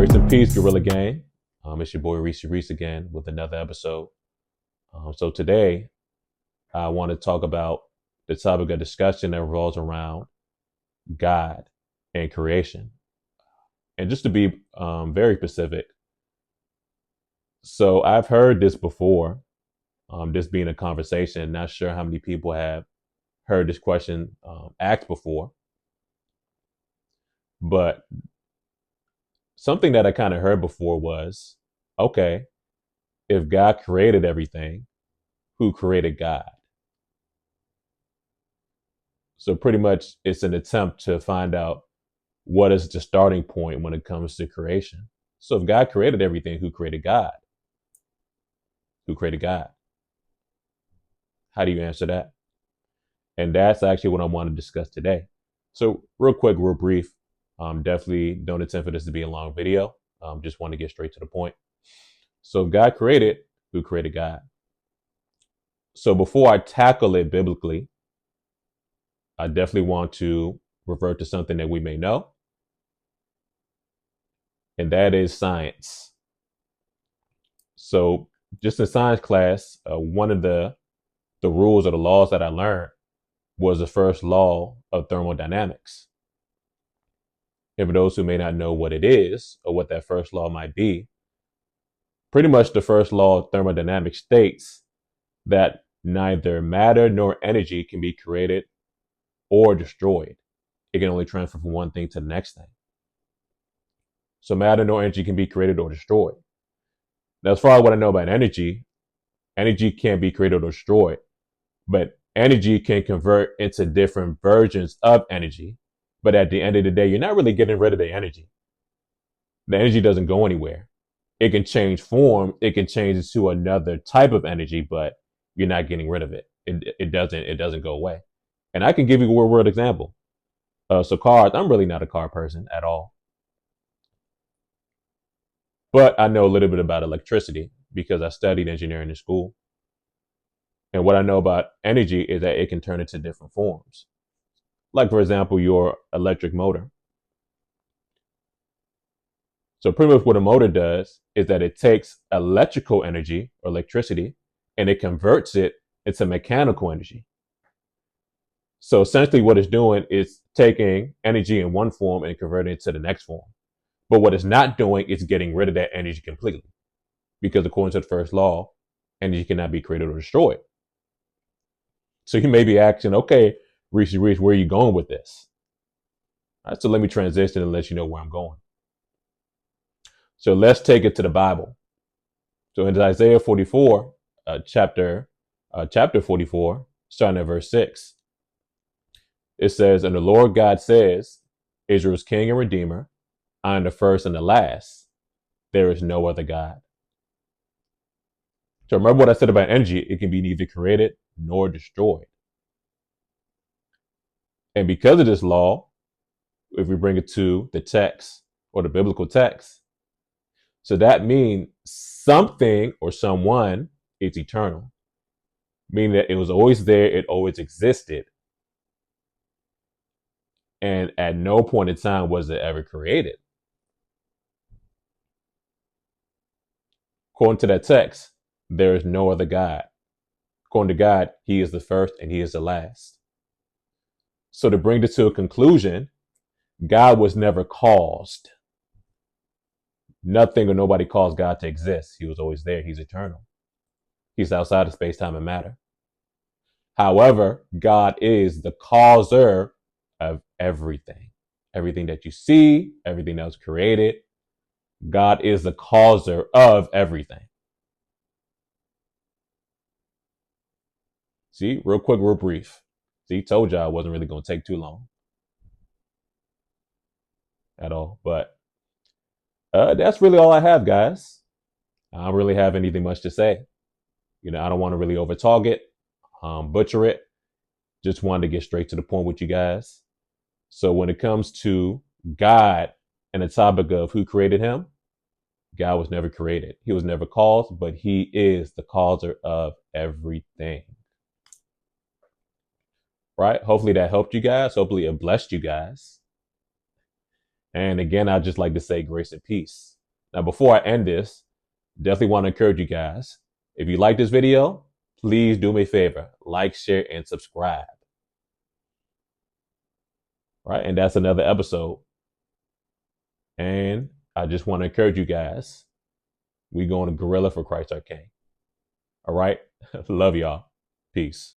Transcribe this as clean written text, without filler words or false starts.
Grace and peace, Gorilla Gang. It's your boy Reese again with another episode. So today I want to talk about the topic of discussion that revolves around God and creation. And just to be very specific, so I've heard this before, this being a conversation. Not sure how many people have heard this question asked before, but something that I kind of heard before was, okay, if God created everything, who created God? So pretty much it's an attempt to find out what is the starting point when it comes to creation. So if God created everything, who created God? Who created God? How do you answer that? And that's actually what I want to discuss today. So real quick, real brief. Definitely don't intend for this to be a long video. Just want to get straight to the point. So if God created, who created God? So before I tackle it biblically, I definitely want to revert to something that we may know, and that is science. So just in science class, one of the rules or the laws that I learned was the first law of thermodynamics. And for those who may not know what it is or what that first law might be, pretty much the first law of thermodynamics states that neither matter nor energy can be created or destroyed. It can only transfer from one thing to the next thing. So matter nor energy can be created or destroyed. Now, as far as what I know about energy, energy can't be created or destroyed, but energy can convert into different versions of energy. But at the end of the day, you're not really getting rid of the energy. The energy doesn't go anywhere. It can change form. It can change into another type of energy, but you're not getting rid of it. It doesn't go away. And I can give you a real world example. So cars, I'm really not a car person at all. But I know a little bit about electricity because I studied engineering in school. And what I know about energy is that it can turn into different forms. Like, for example, your electric motor. So pretty much what a motor does is that it takes electrical energy or electricity and it converts it into mechanical energy. So essentially what it's doing is taking energy in one form and converting it to the next form. But what it's not doing is getting rid of that energy completely. Because according to the first law, energy cannot be created or destroyed. So you may be asking, okay, Reese, where are you going with this? All right, so let me transition and let you know where I'm going. So let's take it to the Bible. So in Isaiah 44, chapter 44, starting at verse 6, it says, "And the Lord God says, Israel's king and redeemer, I am the first and the last. There is no other God." So remember what I said about energy. It can be neither created nor destroyed. And because of this law, if we bring it to the text or the biblical text, so that means something or someone is eternal, meaning that it was always there, it always existed. And at no point in time was it ever created. According to that text, there is no other God. According to God, he is the first and he is the last. So to bring this to a conclusion, God was never caused. Nothing or nobody caused God to exist. He was always there. He's eternal. He's outside of space, time, and matter. However, God is the causer of everything. Everything that you see, everything that was created, God is the causer of everything. See, real quick, real brief. See, told y'all I wasn't really going to take too long at all. But that's really all I have, guys. I don't really have anything much to say. I don't want to really overtalk it, butcher it. Just wanted to get straight to the point with you guys. So when it comes to God and the topic of who created him, God was never created. He was never caused, but he is the causer of everything. Right? Hopefully that helped you guys. Hopefully it blessed you guys. And again, I'd just like to say grace and peace. Now, before I end this, definitely want to encourage you guys. If you like this video, please do me a favor, like, share, and subscribe. Right. And that's another episode. And I just want to encourage you guys. We going to gorilla for Christ our King. All right. Love y'all. Peace.